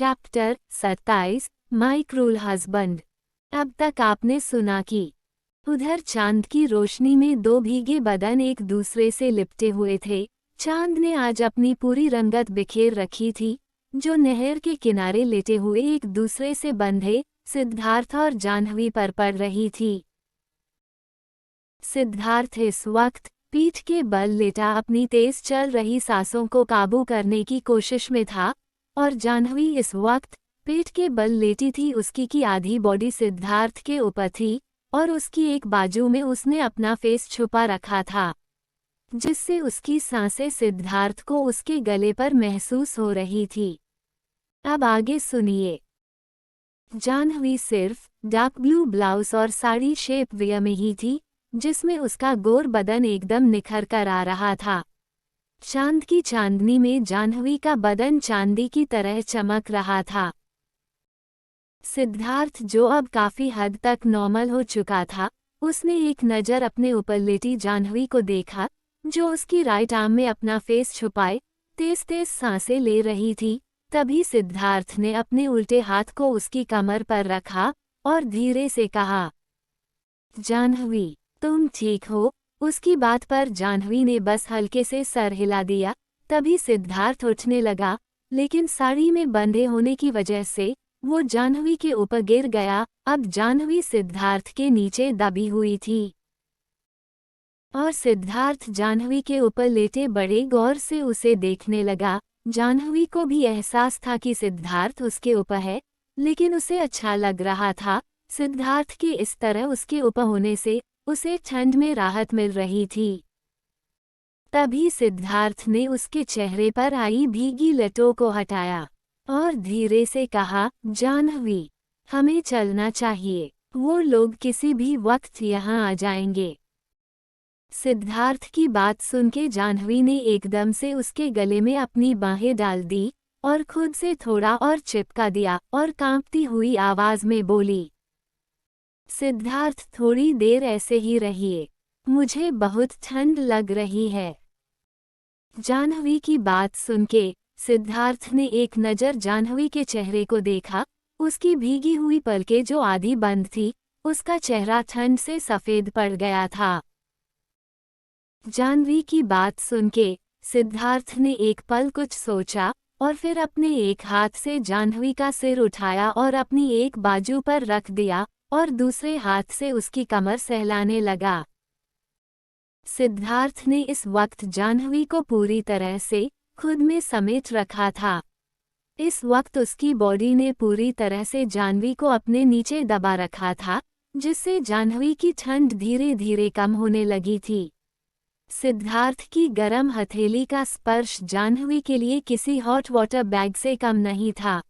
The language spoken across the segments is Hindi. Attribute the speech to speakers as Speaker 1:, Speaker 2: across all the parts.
Speaker 1: Chapter 27 my cruel husband. अब तक आपने सुना कि उधर चांद की रोशनी में दो भीगे बदन एक दूसरे से लिपटे हुए थे। चांद ने आज अपनी पूरी रंगत बिखेर रखी थी, जो नहर के किनारे लेटे हुए एक दूसरे से बंधे सिद्धार्थ और जाह्नवी पर पड़ रही थी। सिद्धार्थ इस वक्त पीठ के बल लेटा अपनी तेज चल रही सांसों को काबू करने की कोशिश में था, और जाह्नवी इस वक्त पेट के बल लेटी थी। उसकी की आधी बॉडी सिद्धार्थ के ऊपर थी और उसकी एक बाजू में उसने अपना फेस छुपा रखा था, जिससे उसकी सांसें सिद्धार्थ को उसके गले पर महसूस हो रही थी। अब आगे सुनिए। जाह्नवी सिर्फ डार्क ब्लू ब्लाउज और साड़ी शेप वेयर में ही थी, जिसमें उसका गोर बदन एकदम निखर कर आ रहा था। चांद की चांदनी में जाह्नवी का बदन चांदी की तरह चमक रहा था। सिद्धार्थ, जो अब काफी हद तक नॉर्मल हो चुका था, उसने एक नज़र अपने ऊपर लेटी जाह्नवी को देखा, जो उसकी राइट आर्म में अपना फेस छुपाए तेज तेज सांसें ले रही थी। तभी सिद्धार्थ ने अपने उल्टे हाथ को उसकी कमर पर रखा और धीरे से कहा, जाह्नवी, तुम ठीक हो? उसकी बात पर जाह्नवी ने बस हल्के से सर हिला दिया। तभी सिद्धार्थ उठने लगा, लेकिन साड़ी में बंधे होने की वजह से वो जाह्नवी के ऊपर गिर गया। अब जाह्नवी सिद्धार्थ के नीचे दबी हुई थी और सिद्धार्थ जाह्नवी के ऊपर लेटे बड़े गौर से उसे देखने लगा। जाह्नवी को भी एहसास था कि सिद्धार्थ उसके ऊपर है, लेकिन उसे अच्छा लग रहा था। सिद्धार्थ के इस तरह उसके ऊपर होने से उसे ठंड में राहत मिल रही थी। तभी सिद्धार्थ ने उसके चेहरे पर आई भीगी लटों को हटाया और धीरे से कहा, जाह्नवी, हमें चलना चाहिए, वो लोग किसी भी वक्त यहाँ आ जाएंगे। सिद्धार्थ की बात सुन के जाह्नवी ने एकदम से उसके गले में अपनी बाहें डाल दी और खुद से थोड़ा और चिपका दिया और कांपती हुई आवाज में बोली, सिद्धार्थ, थोड़ी देर ऐसे ही रहिए, मुझे बहुत ठंड लग रही है। जाह्नवी की बात सुन के सिद्धार्थ ने एक नज़र जाह्नवी के चेहरे को देखा। उसकी भीगी हुई पलकें जो आधी बंद थी, उसका चेहरा ठंड से सफ़ेद पड़ गया था। जाह्नवी की बात सुन के सिद्धार्थ ने एक पल कुछ सोचा और फिर अपने एक हाथ से जाह्नवी का सिर उठाया और अपनी एक बाजू पर रख दिया और दूसरे हाथ से उसकी कमर सहलाने लगा। सिद्धार्थ ने इस वक्त जाह्नवी को पूरी तरह से खुद में समेट रखा था। इस वक्त उसकी बॉडी ने पूरी तरह से जाह्नवी को अपने नीचे दबा रखा था, जिससे जाह्नवी की ठंड धीरे धीरे कम होने लगी थी। सिद्धार्थ की गर्म हथेली का स्पर्श जाह्नवी के लिए किसी हॉट वाटर बैग से कम नहीं था।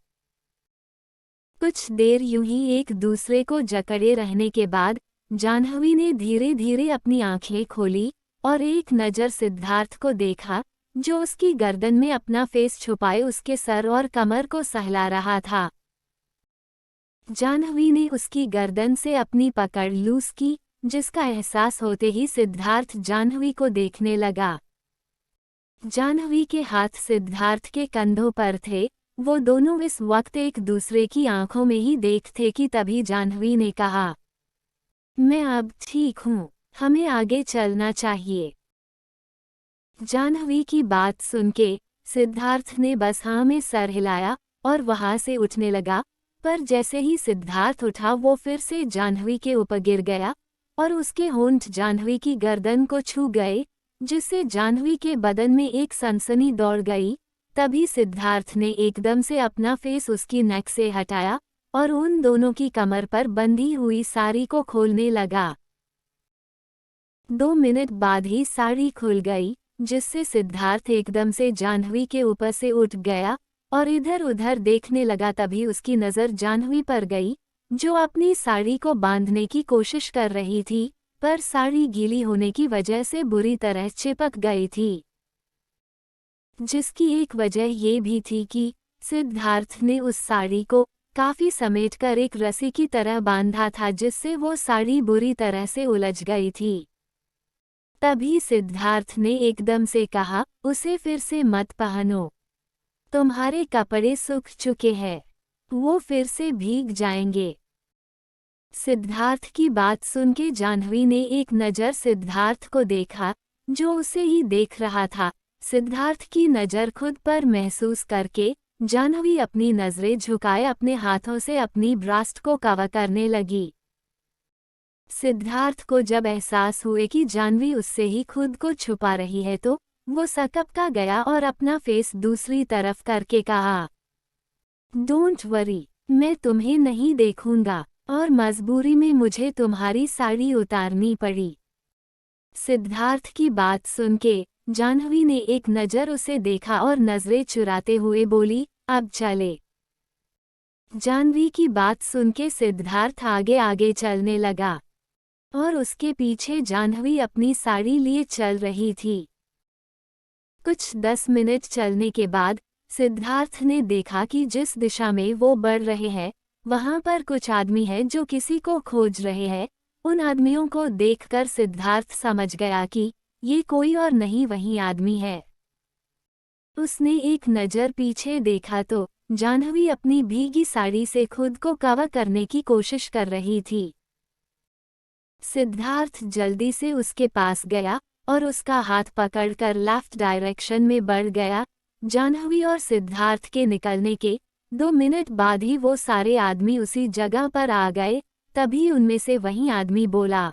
Speaker 1: कुछ देर यूं ही एक दूसरे को जकड़े रहने के बाद जाह्नवी ने धीरे धीरे अपनी आंखें खोली और एक नज़र सिद्धार्थ को देखा, जो उसकी गर्दन में अपना फेस छुपाए उसके सर और कमर को सहला रहा था। जाह्नवी ने उसकी गर्दन से अपनी पकड़ लूज की, जिसका एहसास होते ही सिद्धार्थ जाह्नवी को देखने लगा। जाह्नवी के हाथ सिद्धार्थ के कंधों पर थे। वो दोनों इस वक्त एक दूसरे की आंखों में ही देखते कि तभी जाह्नवी ने कहा, मैं अब ठीक हूँ, हमें आगे चलना चाहिए। जाह्नवी की बात सुन के सिद्धार्थ ने बस हाँ में सर हिलाया और वहां से उठने लगा, पर जैसे ही सिद्धार्थ उठा वो फिर से जाह्नवी के ऊपर गिर गया और उसके होंठ जाह्नवी की गर्दन को छू गए, जिससे जाह्नवी के बदन में एक सनसनी दौड़ गई। तभी सिद्धार्थ ने एकदम से अपना फेस उसकी नेक से हटाया और उन दोनों की कमर पर बंधी हुई साड़ी को खोलने लगा। 2 मिनट बाद ही साड़ी खुल गई, जिससे सिद्धार्थ एकदम से जाह्नवी के ऊपर से उठ गया और इधर उधर देखने लगा। तभी उसकी नज़र जाह्नवी पर गई, जो अपनी साड़ी को बांधने की कोशिश कर रही थी, पर साड़ी गीली होने की वजह से बुरी तरह चिपक गई थी, जिसकी एक वजह ये भी थी कि सिद्धार्थ ने उस साड़ी को काफी समेटकर एक रस्सी की तरह बांधा था, जिससे वो साड़ी बुरी तरह से उलझ गई थी। तभी सिद्धार्थ ने एकदम से कहा, उसे फिर से मत पहनो। तुम्हारे कपड़े सूख चुके हैं, वो फिर से भीग जाएंगे। सिद्धार्थ की बात सुन के जाह्नवी ने एक नज़र सिद्धार्थ को देखा, जो उसे ही देख रहा था। सिद्धार्थ की नज़र खुद पर महसूस करके जाह्नवी अपनी नज़रें झुकाए अपने हाथों से अपनी ब्रास्ट को कवर करने लगी। सिद्धार्थ को जब एहसास हुए कि जाह्नवी उससे ही खुद को छुपा रही है तो वो सकपका गया और अपना फेस दूसरी तरफ करके कहा, डोंट वरी, मैं तुम्हें नहीं देखूंगा, और मजबूरी में मुझे तुम्हारी साड़ी उतारनी पड़ी। सिद्धार्थ की बात सुन के जाह्नवी ने एक नज़र उसे देखा और नजरें चुराते हुए बोली, अब चले। जाह्नवी की बात सुन के सिद्धार्थ आगे आगे चलने लगा और उसके पीछे जाह्नवी अपनी साड़ी लिए चल रही थी। कुछ 10 मिनट चलने के बाद सिद्धार्थ ने देखा कि जिस दिशा में वो बढ़ रहे हैं वहां पर कुछ आदमी हैं जो किसी को खोज रहे हैं। उन आदमियों को देखकर सिद्धार्थ समझ गया कि ये कोई और नहीं वही आदमी है। उसने एक नज़र पीछे देखा तो जाह्नवी अपनी भीगी साड़ी से खुद को कवर करने की कोशिश कर रही थी। सिद्धार्थ जल्दी से उसके पास गया और उसका हाथ पकड़कर लेफ्ट डायरेक्शन में बढ़ गया। जाह्नवी और सिद्धार्थ के निकलने के 2 मिनट बाद ही वो सारे आदमी उसी जगह पर आ गए। तभी उनमें से वही आदमी बोला,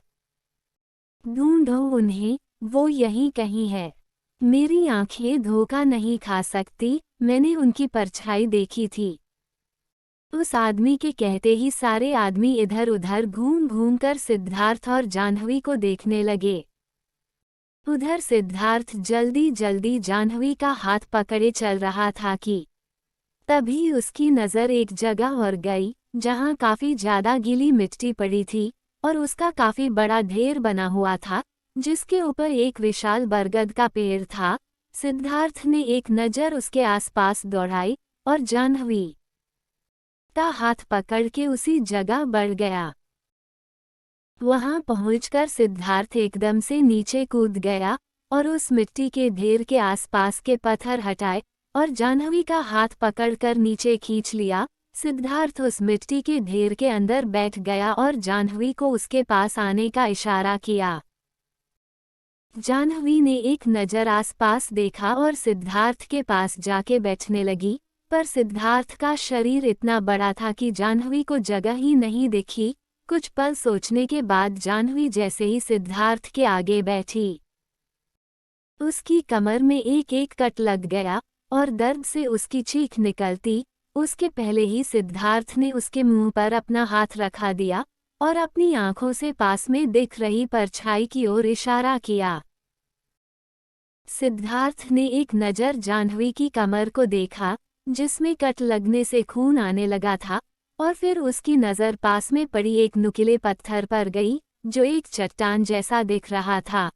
Speaker 1: ढूंढो उन्हें, वो यहीं कहीं है। मेरी आंखें धोखा नहीं खा सकती, मैंने उनकी परछाई देखी थी। उस आदमी के कहते ही सारे आदमी इधर उधर घूम घूम कर सिद्धार्थ और जाह्नवी को देखने लगे। उधर सिद्धार्थ जल्दी जल्दी जाह्नवी का हाथ पकड़े चल रहा था कि तभी उसकी नज़र एक जगह और गई जहां काफी ज्यादा गीली मिट्टी पड़ी थी और उसका काफी बड़ा ढेर बना हुआ था जिसके ऊपर एक विशाल बरगद का पेड़ था। सिद्धार्थ ने एक नज़र उसके आसपास दौड़ाई और जाह्नवी का हाथ पकड़ के उसी जगह बढ़ गया। वहां पहुंचकर सिद्धार्थ एकदम से नीचे कूद गया और उस मिट्टी के ढेर के आसपास के पत्थर हटाए और जाह्नवी का हाथ पकड़कर नीचे खींच लिया। सिद्धार्थ उस मिट्टी के ढेर के अंदर बैठ गया और जाह्नवी को उसके पास आने का इशारा किया। जाह्नवी ने एक नज़र आसपास देखा और सिद्धार्थ के पास जाके बैठने लगी, पर सिद्धार्थ का शरीर इतना बड़ा था कि जाह्नवी को जगह ही नहीं दिखी। कुछ पल सोचने के बाद जाह्नवी जैसे ही सिद्धार्थ के आगे बैठी, उसकी कमर में एक एक कट लग गया और दर्द से उसकी चीख निकलती। उसके पहले ही सिद्धार्थ ने उसके मुंह पर अपना हाथ रखा दिया और अपनी आंखों से पास में दिख रही परछाई की ओर इशारा किया। सिद्धार्थ ने एक नज़र जाह्नवी की कमर को देखा जिसमें कट लगने से खून आने लगा था और फिर उसकी नज़र पास में पड़ी एक नुकीले पत्थर पर गई जो एक चट्टान जैसा दिख रहा था।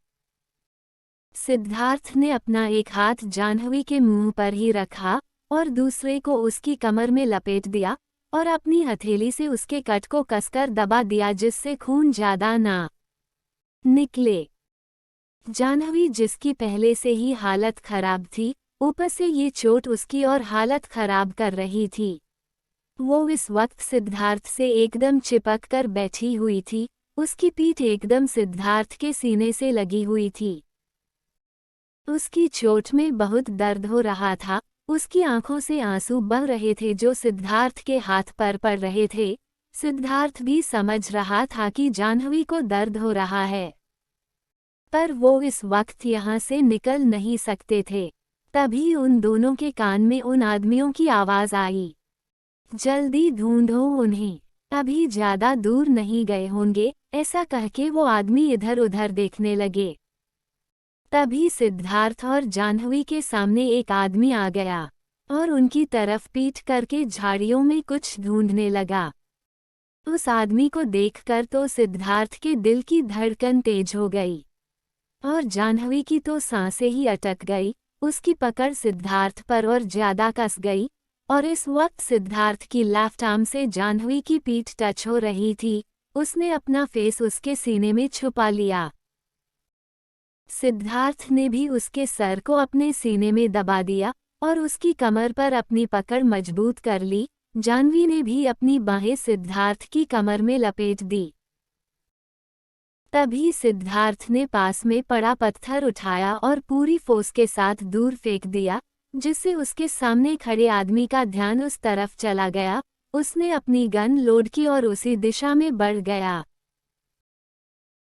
Speaker 1: सिद्धार्थ ने अपना एक हाथ जाह्नवी के मुंह पर ही रखा और दूसरे को उसकी कमर में लपेट दिया और अपनी हथेली से उसके कट को कसकर दबा दिया जिससे खून ज्यादा ना निकले। जाह्नवी जिसकी पहले से ही हालत खराब थी, ऊपर से ये चोट उसकी और हालत खराब कर रही थी। वो इस वक्त सिद्धार्थ से एकदम चिपक कर बैठी हुई थी, उसकी पीठ एकदम सिद्धार्थ के सीने से लगी हुई थी। उसकी चोट में बहुत दर्द हो रहा था, उसकी आंखों से आंसू बह रहे थे जो सिद्धार्थ के हाथ पर पड़ रहे थे। सिद्धार्थ भी समझ रहा था कि जाह्नवी को दर्द हो रहा है, पर वो इस वक्त यहाँ से निकल नहीं सकते थे। तभी उन दोनों के कान में उन आदमियों की आवाज़ आई, जल्दी ढूंढो उन्हें, अभी ज़्यादा दूर नहीं गए होंगे। ऐसा कहके वो आदमी इधर उधर देखने लगे। तभी सिद्धार्थ और जाह्नवी के सामने एक आदमी आ गया और उनकी तरफ पीठ करके झाड़ियों में कुछ ढूंढने लगा। उस आदमी को देखकर तो सिद्धार्थ के दिल की धड़कन तेज हो गई और जाह्नवी की तो सांसें ही अटक गई। उसकी पकड़ सिद्धार्थ पर और ज्यादा कस गई और इस वक्त सिद्धार्थ की लेफ्ट आर्म से जाह्नवी की पीठ टच हो रही थी। उसने अपना फेस उसके सीने में छुपा लिया। सिद्धार्थ ने भी उसके सर को अपने सीने में दबा दिया और उसकी कमर पर अपनी पकड़ मजबूत कर ली। जाह्नवी ने भी अपनी बाहें सिद्धार्थ की कमर में लपेट दी। तभी सिद्धार्थ ने पास में पड़ा पत्थर उठाया और पूरी फोर्स के साथ दूर फेंक दिया, जिससे उसके सामने खड़े आदमी का ध्यान उस तरफ चला गया। उसने अपनी गन लोड की और उसी दिशा में बढ़ गया।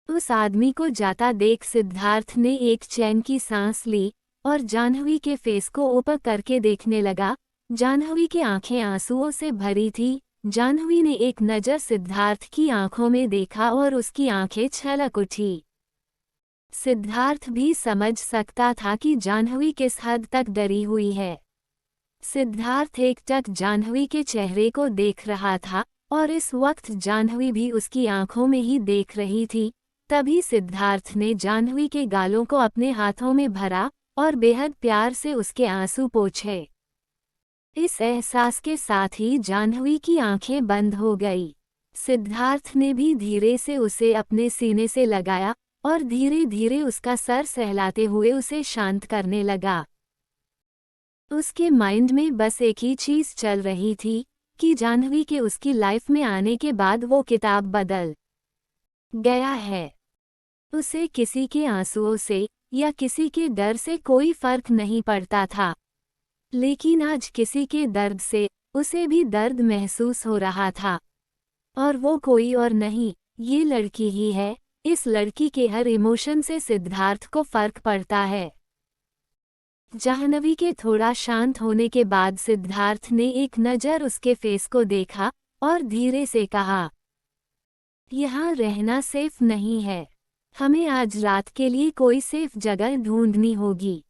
Speaker 1: उस आदमी को जाता देख सिद्धार्थ ने एक चैन की सांस ली और जाह्नवी के फेस को ऊपर करके देखने लगा। जाह्नवी की आंखें आंसुओं से भरी थी। जाह्नवी ने एक नज़र सिद्धार्थ की आंखों में देखा और उसकी आंखें छलक उठी। सिद्धार्थ भी समझ सकता था कि जाह्नवी किस हद तक डरी हुई है। सिद्धार्थ एकटक जाह्नवी के चेहरे को देख रहा था और इस वक्त जाह्नवी भी उसकी आंखों में ही देख रही थी। तभी सिद्धार्थ ने जाह्नवी के गालों को अपने हाथों में भरा और बेहद प्यार से उसके आंसू पोंछे। इस एहसास के साथ ही जाह्नवी की आंखें बंद हो गई। सिद्धार्थ ने भी धीरे से उसे अपने सीने से लगाया और धीरे धीरे उसका सर सहलाते हुए उसे शांत करने लगा। उसके माइंड में बस एक ही चीज़ चल रही थी कि जाह्नवी के उसकी लाइफ में आने के बाद वो किताब बदल गया है। उसे किसी के आंसुओं से या किसी के डर से कोई फर्क नहीं पड़ता था, लेकिन आज किसी के दर्द से उसे भी दर्द महसूस हो रहा था। और वो कोई और नहीं, ये लड़की ही है। इस लड़की के हर इमोशन से सिद्धार्थ को फर्क पड़ता है। जाह्नवी के थोड़ा शांत होने के बाद सिद्धार्थ ने एक नज़र उसके फेस को देखा और धीरे से कहा, यहाँ रहना सेफ नहीं है। हमें आज रात के लिए कोई सेफ जगह ढूंढनी होगी।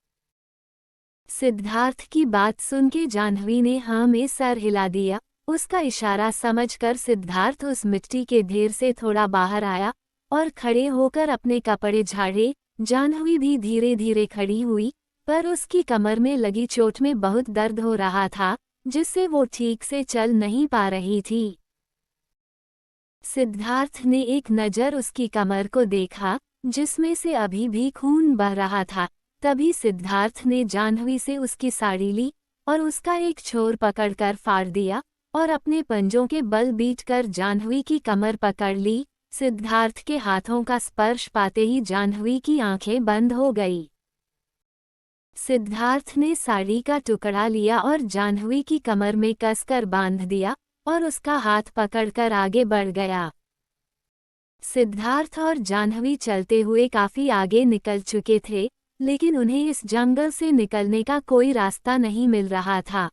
Speaker 1: सिद्धार्थ की बात सुन के जाह्नवी ने हाँ में सर हिला दिया। उसका इशारा समझकर सिद्धार्थ उस मिट्टी के ढेर से थोड़ा बाहर आया और खड़े होकर अपने कपड़े झाड़े। जाह्नवी भी धीरे धीरे खड़ी हुई, पर उसकी कमर में लगी चोट में बहुत दर्द हो रहा था, जिससे वो ठीक से चल नहीं पा रही थी। सिद्धार्थ ने एक नज़र उसकी कमर को देखा, जिसमें से अभी भी खून बह रहा था। तभी सिद्धार्थ ने जाह्नवी से उसकी साड़ी ली और उसका एक छोर पकड़कर फाड़ दिया और अपने पंजों के बल बीटकर जाह्नवी की कमर पकड़ ली। सिद्धार्थ के हाथों का स्पर्श पाते ही जाह्नवी की आंखें बंद हो गई। सिद्धार्थ ने साड़ी का टुकड़ा लिया और जाह्नवी की कमर में कसकर बांध दिया और उसका हाथ पकड़कर आगे बढ़ गया। सिद्धार्थ और जाह्नवी चलते हुए काफी आगे निकल चुके थे, लेकिन उन्हें इस जंगल से निकलने का कोई रास्ता नहीं मिल रहा था।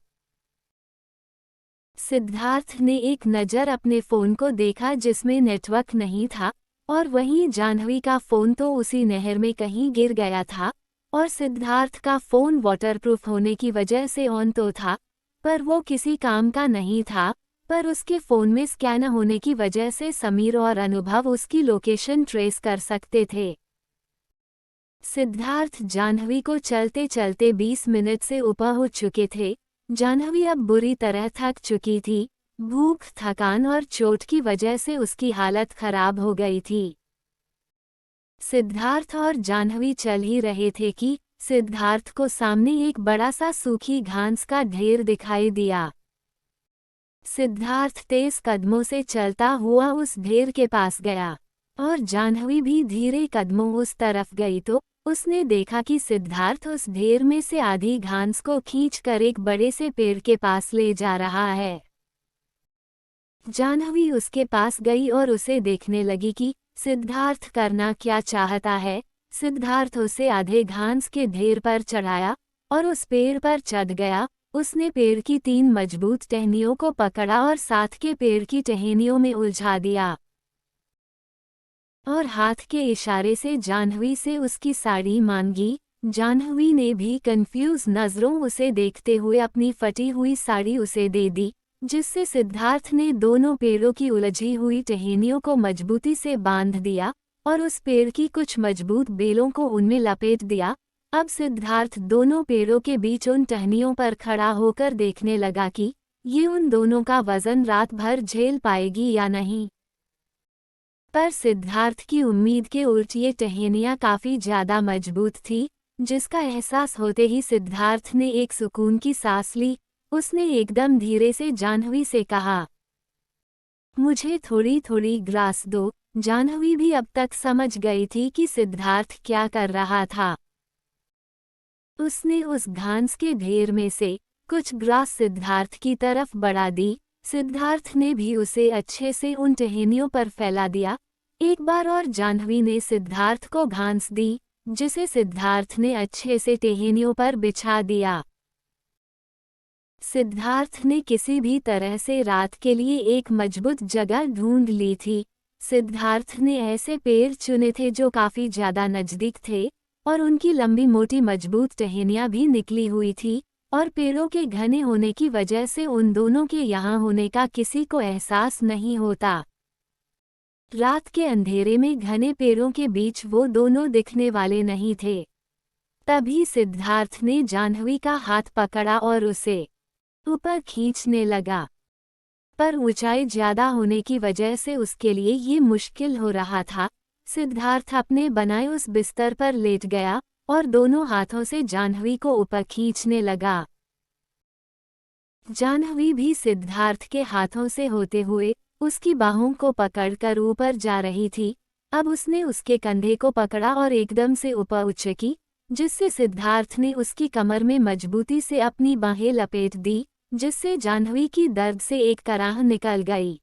Speaker 1: सिद्धार्थ ने एक नज़र अपने फ़ोन को देखा जिसमें नेटवर्क नहीं था, और वहीं जाह्नवी का फ़ोन तो उसी नहर में कहीं गिर गया था। और सिद्धार्थ का फ़ोन वाटरप्रूफ होने की वजह से ऑन तो था, पर वो किसी काम का नहीं था। पर उसके फ़ोन में स्कैनर होने की वजह से समीर और अनुभव उसकी लोकेशन ट्रेस कर सकते थे। सिद्धार्थ जाह्नवी को चलते चलते 20 मिनट से ऊपर हो चुके थे। जाह्नवी अब बुरी तरह थक चुकी थी। भूख, थकान और चोट की वजह से उसकी हालत खराब हो गई थी। सिद्धार्थ और जाह्नवी चल ही रहे थे कि सिद्धार्थ को सामने एक बड़ा सा सूखी घास का ढेर दिखाई दिया। सिद्धार्थ तेज कदमों से चलता हुआ उस ढेर के पास गया और जाह्नवी भी धीरे कदमों उस तरफ गई तो उसने देखा कि सिद्धार्थ उस ढेर में से आधी घास को खींचकर एक बड़े से पेड़ के पास ले जा रहा है। जाह्नवी उसके पास गई और उसे देखने लगी कि सिद्धार्थ करना क्या चाहता है। सिद्धार्थ उसे आधे घास के ढेर पर चढ़ाया और उस पेड़ पर चढ़ गया। उसने पेड़ की 3 मजबूत टहनियों को पकड़ा और साथ के पेड़ की टहनियों में उलझा दिया और हाथ के इशारे से जाह्नवी से उसकी साड़ी मांगी। जाह्नवी ने भी कंफ्यूज नज़रों उसे देखते हुए अपनी फटी हुई साड़ी उसे दे दी, जिससे सिद्धार्थ ने दोनों पेड़ों की उलझी हुई टहनियों को मजबूती से बांध दिया और उस पेड़ की कुछ मजबूत बेलों को उनमें लपेट दिया। अब सिद्धार्थ दोनों पेड़ों के बीच उन टहनियों पर खड़ा होकर देखने लगा कि ये उन दोनों का वजन रात भर झेल पाएगी या नहीं। पर सिद्धार्थ की उम्मीद के उल्ट ये टहनियाँ काफ़ी ज़्यादा मजबूत थी। जिसका एहसास होते ही सिद्धार्थ ने एक सुकून की सांस ली। उसने एकदम धीरे से जाह्नवी से कहा, मुझे थोड़ी थोड़ी ग्रास दो। जाह्नवी भी अब तक समझ गई थी कि सिद्धार्थ क्या कर रहा था। उसने उस घास के ढेर में से कुछ ग्रास सिद्धार्थ की तरफ बढ़ा दी। सिद्धार्थ ने भी उसे अच्छे से उन टहनियों पर फैला दिया। एक बार और जाह्नवी ने सिद्धार्थ को घास दी, जिसे सिद्धार्थ ने अच्छे से टहनियों पर बिछा दिया। सिद्धार्थ ने किसी भी तरह से रात के लिए एक मजबूत जगह ढूंढ ली थी। सिद्धार्थ ने ऐसे पेड़ चुने थे जो काफी ज्यादा नजदीक थे और उनकी लंबी मोटी मजबूत टहनियां भी निकली हुई थी, और पेड़ों के घने होने की वजह से उन दोनों के यहाँ होने का किसी को एहसास नहीं होता। रात के अंधेरे में घने पेड़ों के बीच वो दोनों दिखने वाले नहीं थे। तभी सिद्धार्थ ने जाह्नवी का हाथ पकड़ा और उसे ऊपर खींचने लगा, पर ऊंचाई ज्यादा होने की वजह से उसके लिए ये मुश्किल हो रहा था। सिद्धार्थ अपने बनाए उस बिस्तर पर लेट गया और दोनों हाथों से जाह्नवी को ऊपर खींचने लगा। जाह्नवी भी सिद्धार्थ के हाथों से होते हुए उसकी बाहों को पकड़कर ऊपर जा रही थी। अब उसने उसके कंधे को पकड़ा और एकदम से ऊपर उछकी, जिससे सिद्धार्थ ने उसकी कमर में मजबूती से अपनी बाहें लपेट दी, जिससे जाह्नवी की दर्द से एक कराह निकल गई।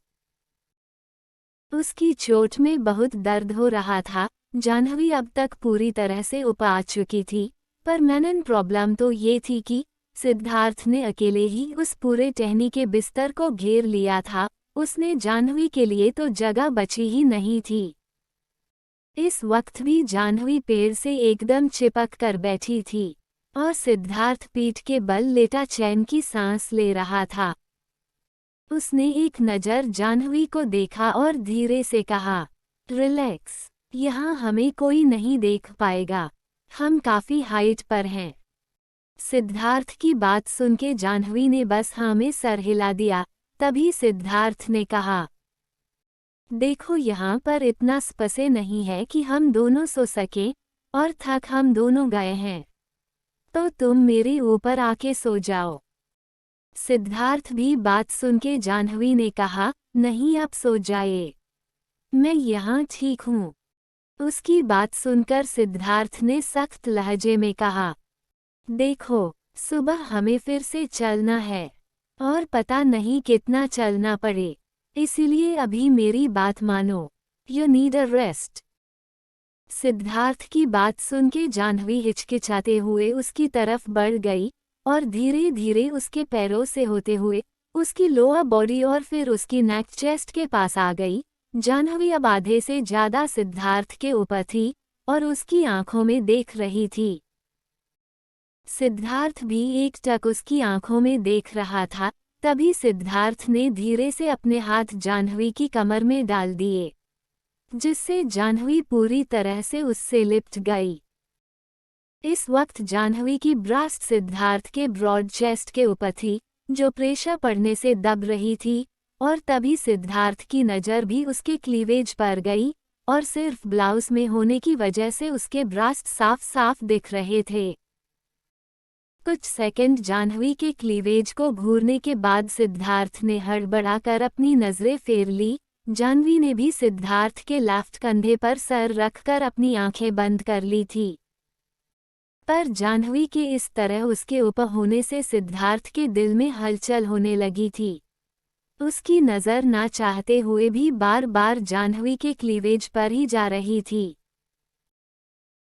Speaker 1: उसकी चोट में बहुत दर्द हो रहा था। जाह्नवी अब तक पूरी तरह से ऊपर आ चुकी थी, पर मेन प्रॉब्लम तो ये थी कि सिद्धार्थ ने अकेले ही उस पूरे टहनी के बिस्तर को घेर लिया था। उसने जाह्नवी के लिए तो जगह बची ही नहीं थी। इस वक्त भी जाह्नवी पेड़ से एकदम चिपक कर बैठी थी और सिद्धार्थ पीठ के बल लेटा चैन की सांस ले रहा था। उसने एक नज़र जाह्नवी को देखा और धीरे से कहा, रिलैक्स, यहाँ हमें कोई नहीं देख पाएगा, हम काफी हाइट पर हैं। सिद्धार्थ की बात सुन के जाह्नवी ने बस हाँ में सर हिला दिया। तभी सिद्धार्थ ने कहा, देखो यहाँ पर इतना स्पसे नहीं है कि हम दोनों सो सकें, और थक हम दोनों गए हैं, तो तुम मेरे ऊपर आके सो जाओ। सिद्धार्थ भी बात सुन के जाह्नवी ने कहा, नहीं अब सो जाए, मैं यहाँ ठीक हूँ। उसकी बात सुनकर सिद्धार्थ ने सख्त लहजे में कहा, देखो सुबह हमें फिर से चलना है और पता नहीं कितना चलना पड़े, इसीलिए अभी मेरी बात मानो, you need a rest. Siddharth की बात सुन के जाह्नवी हिचकिचाते हुए उसकी तरफ बढ़ गई और धीरे धीरे उसके पैरों से होते हुए उसकी लोअर बॉडी और फिर उसकी नेक चेस्ट के पास आ गई। जाह्नवी अब आधे से ज्यादा सिद्धार्थ के ऊपर थी और उसकी आंखों में देख रही थी। सिद्धार्थ भी एक टक उसकी आंखों में देख रहा था। तभी सिद्धार्थ ने धीरे से अपने हाथ जाह्नवी की कमर में डाल दिए, जिससे जाह्नवी पूरी तरह से उससे लिपट गई। इस वक्त जाह्नवी की ब्रास्ट सिद्धार्थ के ब्रॉड चेस्ट के ऊपर थी, जो प्रेशर पड़ने से दब रही थी, और तभी सिद्धार्थ की नज़र भी उसके क्लीवेज पर गई और सिर्फ ब्लाउज में होने की वजह से उसके ब्रास्ट साफ साफ दिख रहे थे। कुछ सेकंड जाह्नवी के क्लीवेज को घूरने के बाद सिद्धार्थ ने हड़बड़ाकर अपनी नजरें फेर ली। जाह्नवी ने भी सिद्धार्थ के लेफ्ट कंधे पर सर रखकर अपनी आंखें बंद कर ली थी, पर जाह्नवी के इस तरह उसके ऊपर होने से सिद्धार्थ के दिल में हलचल होने लगी थी। उसकी नज़र ना चाहते हुए भी बार बार जाह्नवी के क्लीवेज पर ही जा रही थी।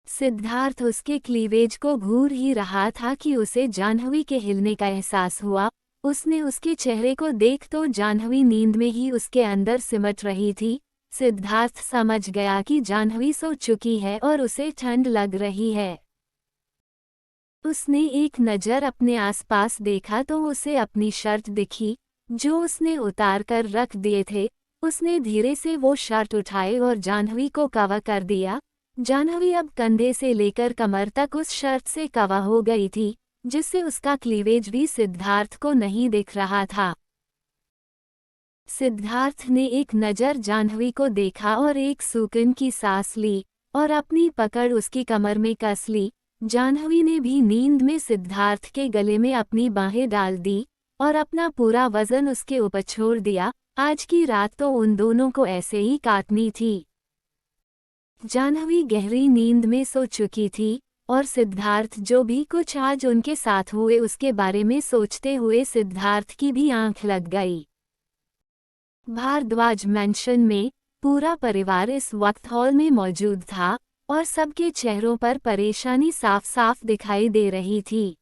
Speaker 1: सिद्धार्थ उसके क्लीवेज को घूर ही रहा था कि उसे जाह्नवी के हिलने का एहसास हुआ। उसने उसके चेहरे को देख तो जाह्नवी नींद में ही उसके अंदर सिमट रही थी। सिद्धार्थ समझ गया कि जाह्नवी सो चुकी है और उसे ठंड लग रही है। उसने एक नज़र अपने आसपास देखा तो उसे अपनी शर्ट दिखी, जो उसने उतार कर रख दिए थे। उसने धीरे से वो शर्ट उठाए और जाह्नवी को कवर कर दिया। जाह्नवी अब कंधे से लेकर कमर तक उस शर्ट से कवर हो गई थी, जिससे उसका क्लीवेज भी सिद्धार्थ को नहीं दिख रहा था। सिद्धार्थ ने एक नज़र जाह्नवी को देखा और एक सुकून की सांस ली और अपनी पकड़ उसकी कमर में कस ली। जाह्नवी ने भी नींद में सिद्धार्थ के गले में अपनी बाहें डाल दी और अपना पूरा वजन उसके ऊपर छोड़ दिया। आज की रात तो उन दोनों को ऐसे ही काटनी थी। जाह्नवी गहरी नींद में सो चुकी थी और सिद्धार्थ जो भी कुछ आज उनके साथ हुए उसके बारे में सोचते हुए सिद्धार्थ की भी आंख लग गई। भारद्वाज मैंशन में पूरा परिवार इस वक्त हॉल में मौजूद था और सबके चेहरों पर परेशानी साफ साफ दिखाई दे रही थी।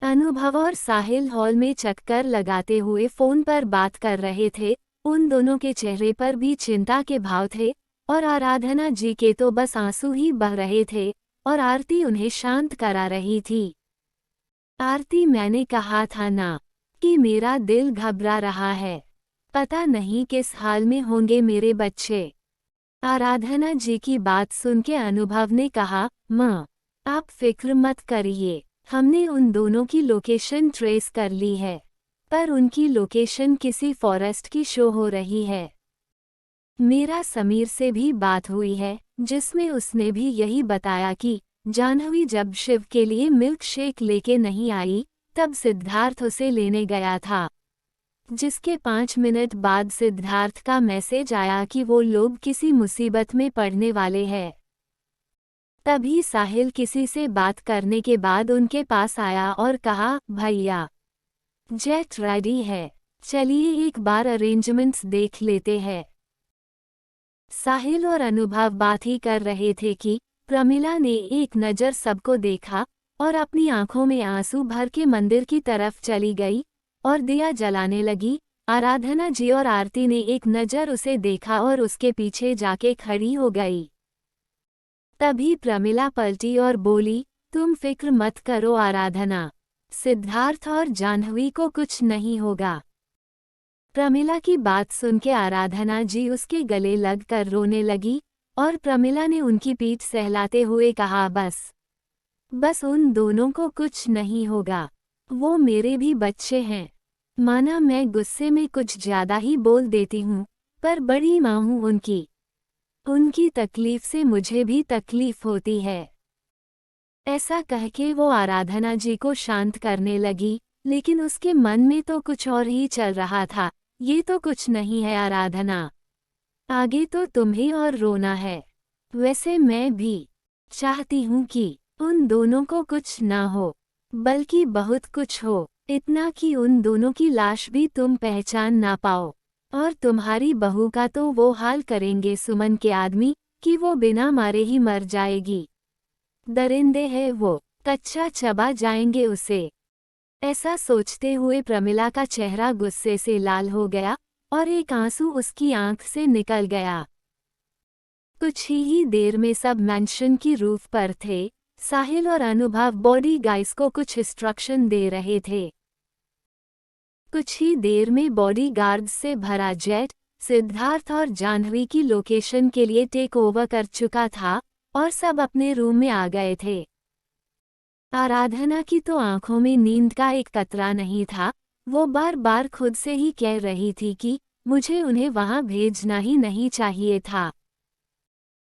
Speaker 1: अनुभव और साहिल हॉल में चक्कर लगाते हुए फोन पर बात कर रहे थे। उन दोनों के चेहरे पर भी चिंता के भाव थे और आराधना जी के तो बस आंसू ही बह रहे थे और आरती उन्हें शांत करा रही थी। आरती, मैंने कहा था ना कि मेरा दिल घबरा रहा है, पता नहीं किस हाल में होंगे मेरे बच्चे। आराधना जी की बात सुन के अनुभव ने कहा, माँ आप फिक्र मत करिए, हमने उन दोनों की लोकेशन ट्रेस कर ली है, पर उनकी लोकेशन किसी फॉरेस्ट की शो हो रही है। मेरा समीर से भी बात हुई है जिसमें उसने भी यही बताया कि जाह्नवी जब शिव के लिए मिल्क शेक लेके नहीं आई तब सिद्धार्थ उसे लेने गया था, जिसके 5 मिनट बाद सिद्धार्थ का मैसेज आया कि वो लोग किसी मुसीबत में पड़ने वाले हैं। तभी साहिल किसी से बात करने के बाद उनके पास आया और कहा, भैया जेट रेडी है, चलिए एक बार अरेंजमेंट्स देख लेते हैं। साहिल और अनुभव बात ही कर रहे थे कि प्रमिला ने एक नज़र सबको देखा और अपनी आंखों में आंसू भर के मंदिर की तरफ चली गई और दिया जलाने लगी। आराधना जी और आरती ने एक नज़र उसे देखा और उसके पीछे जाके खड़ी हो गई। तभी प्रमिला पलटी और बोली, तुम फिक्र मत करो आराधना, सिद्धार्थ और जाह्नवी को कुछ नहीं होगा। प्रमिला की बात सुन के आराधना जी उसके गले लग कर रोने लगी और प्रमिला ने उनकी पीठ सहलाते हुए कहा, बस उन दोनों को कुछ नहीं होगा, वो मेरे भी बच्चे हैं। माना मैं गुस्से में कुछ ज्यादा ही बोल देती हूँ, पर बड़ी माँ हूँ उनकी तकलीफ से मुझे भी तकलीफ होती है। ऐसा कह के वो आराधना जी को शांत करने लगी, लेकिन उसके मन में तो कुछ और ही चल रहा था। ये तो कुछ नहीं है आराधना, आगे तो तुम्हें और रोना है। वैसे मैं भी चाहती हूँ कि उन दोनों को कुछ ना हो, बल्कि बहुत कुछ हो, इतना कि उन दोनों की लाश भी तुम पहचान ना पाओ। और तुम्हारी बहू का तो वो हाल करेंगे सुमन के आदमी कि वो बिना मारे ही मर जाएगी। दरिंदे है वो, कच्चा चबा जाएंगे उसे। ऐसा सोचते हुए प्रमिला का चेहरा गुस्से से लाल हो गया और एक आंसू उसकी आंख से निकल गया। कुछ ही देर में सब मैंशन की रूफ पर थे। साहिल और अनुभव बॉडी गार्ड्स को कुछ इंस्ट्रक्शन दे रहे थे। कुछ ही देर में बॉडी गार्ड्स से भरा जेट सिद्धार्थ और जाह्नवी की लोकेशन के लिए टेक ओवर कर चुका था और सब अपने रूम में आ गए थे। आराधना की तो आंखों में नींद का एक कतरा नहीं था। वो बार बार खुद से ही कह रही थी कि मुझे उन्हें वहां भेजना ही नहीं चाहिए था।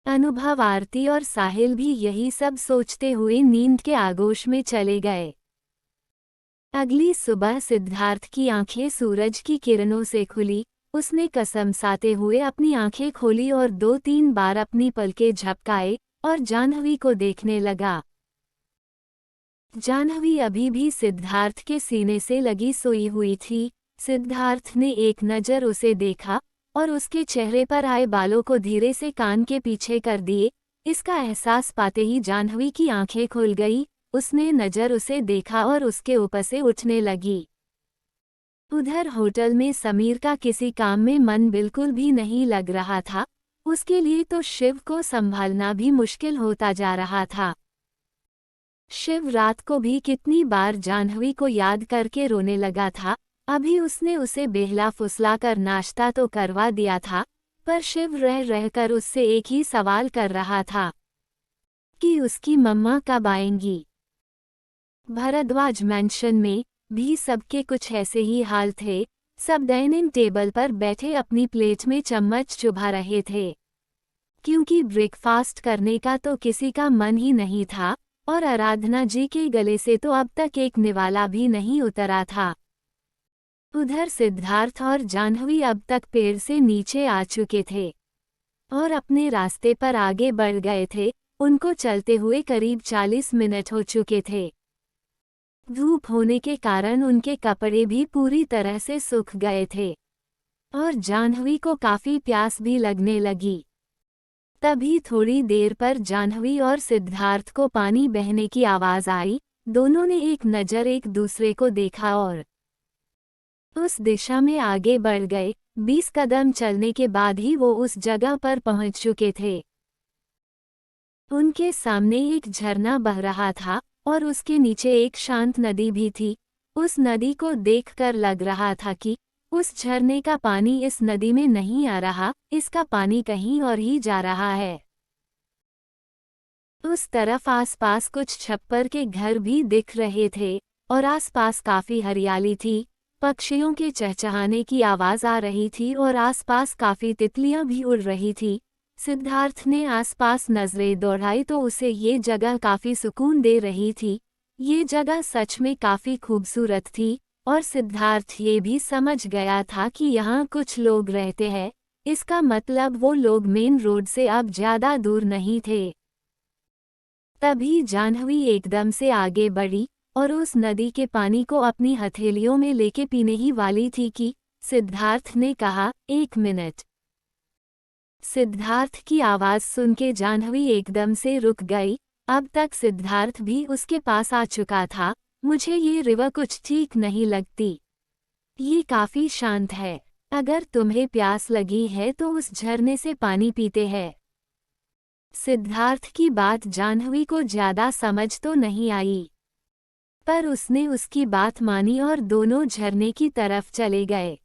Speaker 1: अनुभव, आरती और साहिल भी यही सब सोचते हुए नींद के आगोश में चले गए। अगली सुबह सिद्धार्थ की आंखें सूरज की किरणों से खुली। उसने कसमसाते हुए अपनी आंखें खोली और 2-3 बार अपनी पलकें झपकाए और जाह्नवी को देखने लगा। जाह्नवी अभी भी सिद्धार्थ के सीने से लगी सोई हुई थी। सिद्धार्थ ने एक नज़र उसे देखा और उसके चेहरे पर आए बालों को धीरे से कान के पीछे कर दिए। इसका एहसास पाते ही जाह्नवी की आंखें खुल गई। उसने नज़र उसे देखा और उसके ऊपर से उठने लगी। उधर होटल में समीर का किसी काम में मन बिल्कुल भी नहीं लग रहा था। उसके लिए तो शिव को संभालना भी मुश्किल होता जा रहा था। शिव रात को भी कितनी बार जाह्नवी को याद करके रोने लगा था। अभी उसने उसे बेहला फुसला कर नाश्ता तो करवा दिया था, पर शिव रह रहकर उससे एक ही सवाल कर रहा था कि उसकी मम्मा कब आएंगी। भारद्वाज मैंशन में भी सबके कुछ ऐसे ही हाल थे। सब डाइनिंग टेबल पर बैठे अपनी प्लेट में चम्मच चुभा रहे थे, क्योंकि ब्रेकफास्ट करने का तो किसी का मन ही नहीं था। और आराधना जी के गले से तो अब तक एक निवाला भी नहीं उतरा था। उधर सिद्धार्थ और जाह्नवी अब तक पेड़ से नीचे आ चुके थे और अपने रास्ते पर आगे बढ़ गए थे। उनको चलते हुए करीब 40 मिनट हो चुके थे। धूप होने के कारण उनके कपड़े भी पूरी तरह से सूख गए थे और जाह्नवी को काफी प्यास भी लगने लगी। तभी थोड़ी देर पर जाह्नवी और सिद्धार्थ को पानी बहने की आवाज आई। दोनों ने एक नज़र एक दूसरे को देखा और उस दिशा में आगे बढ़ गए। 20 कदम चलने के बाद ही वो उस जगह पर पहुंच चुके थे। उनके सामने एक झरना बह रहा था और उसके नीचे एक शांत नदी भी थी। उस नदी को देखकर लग रहा था कि उस झरने का पानी इस नदी में नहीं आ रहा, इसका पानी कहीं और ही जा रहा है। उस तरफ आसपास कुछ छप्पर के घर भी दिख रहे थे और आसपास काफी हरियाली थी। पक्षियों के चहचहाने की आवाज आ रही थी और आसपास काफी तितलियां भी उड़ रही थी। सिद्धार्थ ने आसपास नजरें दौड़ाई तो उसे ये जगह काफी सुकून दे रही थी। ये जगह सच में काफी खूबसूरत थी और सिद्धार्थ ये भी समझ गया था कि यहाँ कुछ लोग रहते हैं। इसका मतलब वो लोग मेन रोड से अब ज्यादा दूर नहीं थे। तभी जाह्नवी एकदम से आगे बढ़ी और उस नदी के पानी को अपनी हथेलियों में लेके पीने ही वाली थी कि सिद्धार्थ ने कहा, 1 मिनट। सिद्धार्थ की आवाज सुन के जाह्नवी एकदम से रुक गई। अब तक सिद्धार्थ भी उसके पास आ चुका था। मुझे ये रिवर कुछ ठीक नहीं लगती। ये काफी शांत है। अगर तुम्हें प्यास लगी है तो उस झरने से पानी पीते हैं। सिद्धार्थ की बात जाह्नवी को ज्यादा समझ तो नहीं आई, पर उसने उसकी बात मानी और दोनों झरने की तरफ चले गए।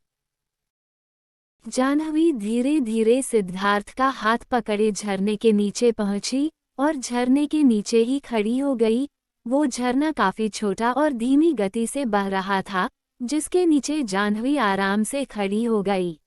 Speaker 1: जाह्नवी धीरे धीरे सिद्धार्थ का हाथ पकड़े झरने के नीचे पहुंची और झरने के नीचे ही खड़ी हो गई। वो झरना काफी छोटा और धीमी गति से बह रहा था, जिसके नीचे जाह्नवी आराम से खड़ी हो गई।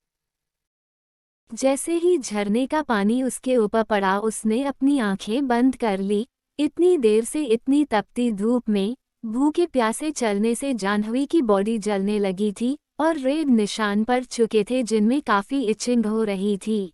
Speaker 1: जैसे ही झरने का पानी उसके ऊपर पड़ा उसने अपनी आंखें बंद कर ली। इतनी देर से इतनी तपती धूप में भूखे प्यासे चलने से जाह्नवी की बॉडी जलने लगी थी और रेड निशान पड़ चुके थे जिनमें काफी इचिंग हो रही थी।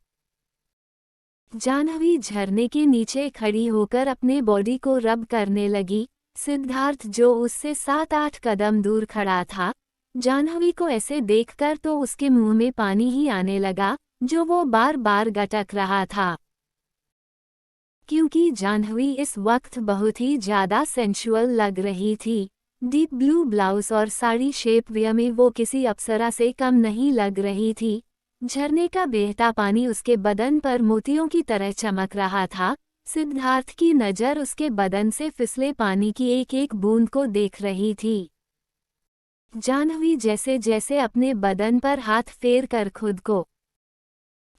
Speaker 1: जाह्नवी झरने के नीचे खड़ी होकर अपने बॉडी को रब करने लगी। सिद्धार्थ जो उससे 7-8 कदम दूर खड़ा था, जाह्नवी को ऐसे देखकर तो उसके मुंह में पानी ही आने लगा, जो वो बार बार गटक रहा था। क्योंकि जाह्नवी इस वक्त बहुत ही ज्यादा सेंशुअल लग रही थी। डीप ब्लू ब्लाउज और साड़ी शेप वेयर में वो किसी अप्सरा से कम नहीं लग रही थी। झरने का बहता पानी उसके बदन पर मोतियों की तरह चमक रहा था। सिद्धार्थ की नज़र उसके बदन से फिसले पानी की एक एक बूंद को देख रही थी। जाह्नवी जैसे जैसे अपने बदन पर हाथ फेर कर खुद को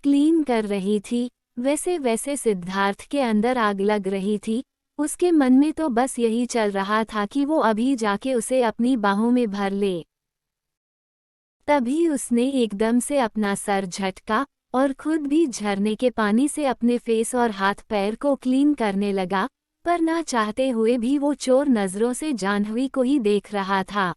Speaker 1: क्लीन कर रही थी, वैसे वैसे सिद्धार्थ के अंदर आग लग रही थी। उसके मन में तो बस यही चल रहा था कि वो अभी जाके उसे अपनी बाहों में भर ले। तभी उसने एकदम से अपना सर झटका और खुद भी झरने के पानी से अपने फेस और हाथ पैर को क्लीन करने लगा, पर ना चाहते हुए भी वो चोर नजरों से जाह्नवी को ही देख रहा था।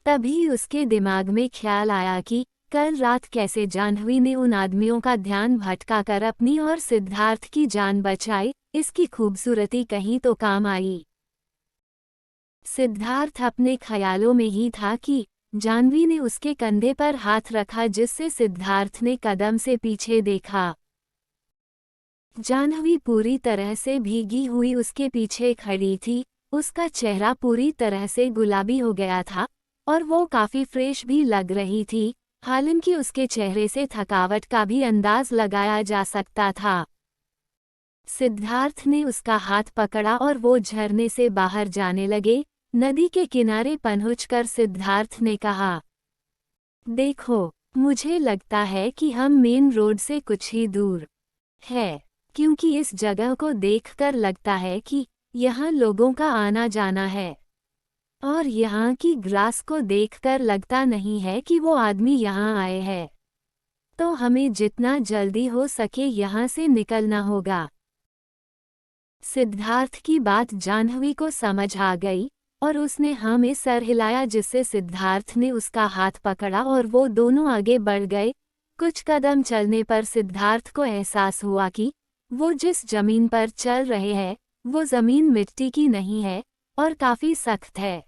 Speaker 1: तभी उसके दिमाग में ख्याल आया कि कल रात कैसे जाह्नवी ने उन आदमियों का ध्यान भटकाकर अपनी और सिद्धार्थ की जान बचाई। इसकी खूबसूरती कहीं तो काम आई। सिद्धार्थ अपने ख्यालों में ही था कि जाह्नवी ने उसके कंधे पर हाथ रखा, जिससे सिद्धार्थ ने कदम से पीछे देखा। जाह्नवी पूरी तरह से भीगी हुई उसके पीछे खड़ी थी। उसका चेहरा पूरी तरह से गुलाबी हो गया था और वो काफी फ्रेश भी लग रही थी। हालांकि उसके चेहरे से थकावट का भी अंदाज लगाया जा सकता था। सिद्धार्थ ने उसका हाथ पकड़ा और वो झरने से बाहर जाने लगे। नदी के किनारे पहुंचकर सिद्धार्थ ने कहा, देखो, मुझे लगता है कि हम मेन रोड से कुछ ही दूर है, क्योंकि इस जगह को देखकर लगता है कि यहाँ लोगों का आना जाना है और यहाँ की ग्रास को देखकर लगता नहीं है कि वो आदमी यहाँ आए हैं। तो हमें जितना जल्दी हो सके यहाँ से निकलना होगा। सिद्धार्थ की बात जाह्नवी को समझ आ गई और उसने हाँ में सर हिलाया, जिससे सिद्धार्थ ने उसका हाथ पकड़ा और वो दोनों आगे बढ़ गए। कुछ कदम चलने पर सिद्धार्थ को एहसास हुआ कि वो जिस जमीन पर चल रहे हैं वो जमीन मिट्टी की नहीं है और काफी सख्त है।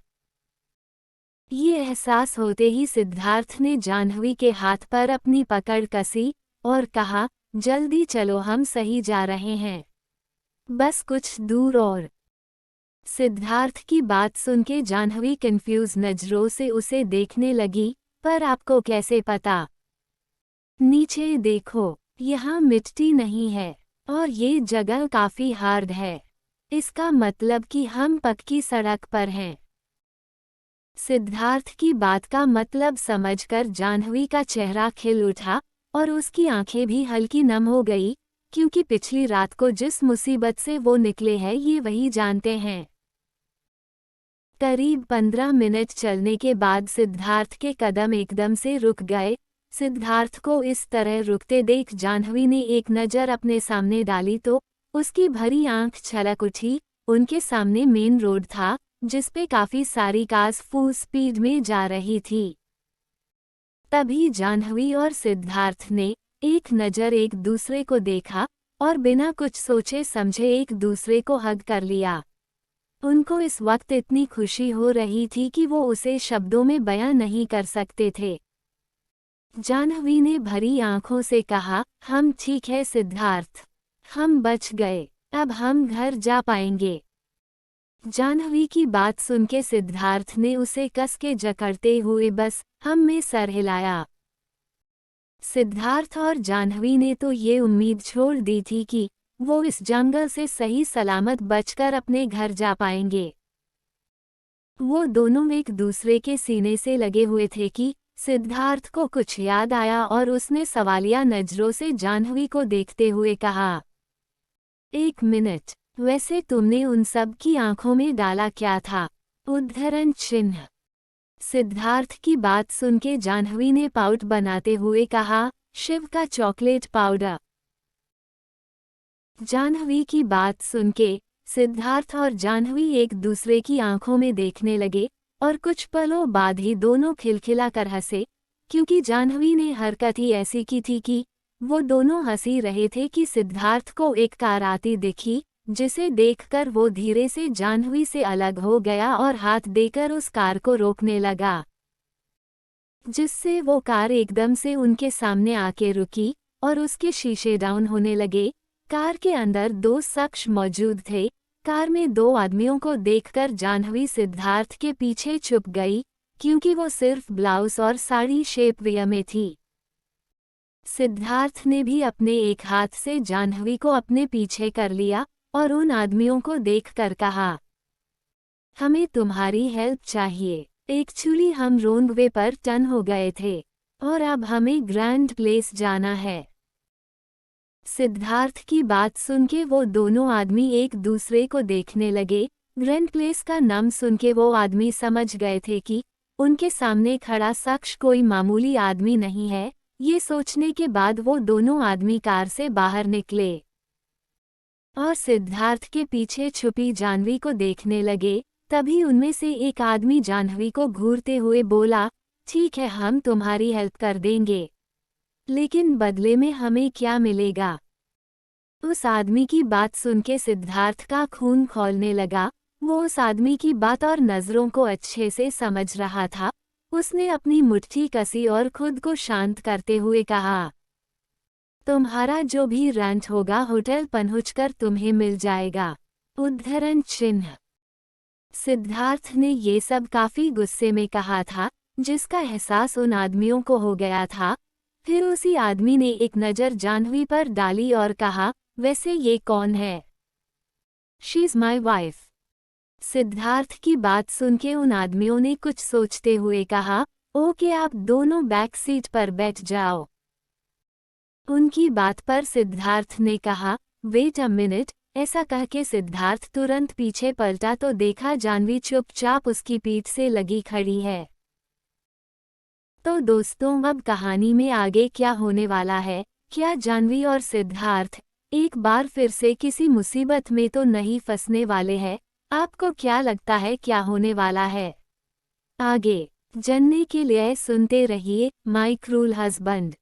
Speaker 1: ये एहसास होते ही सिद्धार्थ ने जाह्नवी के हाथ पर अपनी पकड़ कसी और कहा, जल्दी चलो, हम सही जा रहे हैं, बस कुछ दूर और। सिद्धार्थ की बात सुन के जाह्नवी कंफ्यूज नजरों से उसे देखने लगी। पर आपको कैसे पता? नीचे देखो, यहाँ मिट्टी नहीं है और ये जगह काफी हार्ड है, इसका मतलब कि हम पक्की सड़क पर हैं। सिद्धार्थ की बात का मतलब समझकर जाह्नवी का चेहरा खिल उठा और उसकी आंखें भी हल्की नम हो गई, क्योंकि पिछली रात को जिस मुसीबत से वो निकले हैं ये वही जानते हैं। करीब 15 मिनट चलने के बाद सिद्धार्थ के कदम एकदम से रुक गए। सिद्धार्थ को इस तरह रुकते देख जाह्नवी ने एक नज़र अपने सामने डाली तो उसकी भरी आंख छलक उठी। उनके सामने मेन रोड था जिसपे काफी सारी कार्स फुल स्पीड में जा रही थी। तभी जाह्नवी और सिद्धार्थ ने एक नज़र एक दूसरे को देखा और बिना कुछ सोचे समझे एक दूसरे को हग कर लिया। उनको इस वक्त इतनी खुशी हो रही थी कि वो उसे शब्दों में बयां नहीं कर सकते थे। जाह्नवी ने भरी आंखों से कहा, हम ठीक है सिद्धार्थ, हम बच गए, अब हम घर जा पाएंगे। जाह्नवी की बात सुन के सिद्धार्थ ने उसे कस के जकड़ते हुए बस हम में सर हिलाया। सिद्धार्थ और जाह्नवी ने तो ये उम्मीद छोड़ दी थी कि वो इस जंगल से सही सलामत बचकर अपने घर जा पाएंगे। वो दोनों एक दूसरे के सीने से लगे हुए थे कि सिद्धार्थ को कुछ याद आया और उसने सवालिया नजरों से जाह्नवी को देखते हुए कहा, एक मिनट, वैसे तुमने उन सब की आंखों में डाला क्या था? उद्धरण चिन्ह। सिद्धार्थ की बात सुन के जाह्नवी ने पाउट बनाते हुए कहा, शिव का चॉकलेट पाउडर। जाह्नवी की बात सुन के सिद्धार्थ और जाह्नवी एक दूसरे की आंखों में देखने लगे और कुछ पलों बाद ही दोनों खिलखिला कर हंसे, क्योंकि जाह्नवी ने हरकत ही ऐसी की थी कि वो दोनों हंसी रहे थे कि सिद्धार्थ को एक कार आती दिखी, जिसे देखकर वो धीरे से जाह्नवी से अलग हो गया और हाथ देकर उस कार को रोकने लगा, जिससे वो कार एकदम से उनके सामने आके रुकी और उसके शीशे डाउन होने लगे। कार के अंदर दो शख्स मौजूद थे। कार में दो आदमियों को देखकर जाह्नवी सिद्धार्थ के पीछे छुप गई, क्योंकि वो सिर्फ ब्लाउज और साड़ी शेप वेयर में थी। सिद्धार्थ ने भी अपने एक हाथ से जाह्नवी को अपने पीछे कर लिया और उन आदमियों को देखकर कहा, हमें तुम्हारी हेल्प चाहिए। एक्चुअली हम रॉन्ग वे पर टर्न हो गए थे और अब हमें ग्रैंड प्लेस जाना है। सिद्धार्थ की बात सुन के वो दोनों आदमी एक दूसरे को देखने लगे। ग्रैंड प्लेस का नाम सुन के वो आदमी समझ गए थे कि उनके सामने खड़ा शख्स कोई मामूली आदमी नहीं है। ये सोचने के बाद वो दोनों आदमी कार से बाहर निकले और सिद्धार्थ के पीछे छुपी जाह्नवी को देखने लगे। तभी उनमें से एक आदमी जाह्नवी को घूरते हुए बोला, ठीक है, हम तुम्हारी हेल्प कर देंगे, लेकिन बदले में हमें क्या मिलेगा? उस आदमी की बात सुन के सिद्धार्थ का खून खौलने लगा। वो उस आदमी की बात और नज़रों को अच्छे से समझ रहा था। उसने अपनी मुट्ठी कसी और खुद को शांत करते हुए कहा, तुम्हारा जो भी रेंट होगा होटल पहुंचकर तुम्हें मिल जाएगा। उद्धरण चिन्ह। सिद्धार्थ ने ये सब काफी गुस्से में कहा था, जिसका एहसास उन आदमियों को हो गया था। फिर उसी आदमी ने एक नज़र जाह्नवी पर डाली और कहा, वैसे ये कौन है? She is my wife. Siddharth की बात सुन के उन आदमियों ने कुछ सोचते हुए कहा, ओके, आप दोनों बैक सीट पर बैठ जाओ। उनकी बात पर सिद्धार्थ ने कहा, वेट अ मिनट। ऐसा कह के सिद्धार्थ तुरंत पीछे पलटा तो देखा जाह्नवी चुपचाप उसकी पीठ से लगी खड़ी है। तो दोस्तों, अब कहानी में आगे क्या होने वाला है? क्या जाह्नवी और सिद्धार्थ एक बार फिर से किसी मुसीबत में तो नहीं फंसने वाले हैं। आपको क्या लगता है क्या होने वाला है आगे जानने के लिए सुनते रहिए माय क्रूल हस्बैंड।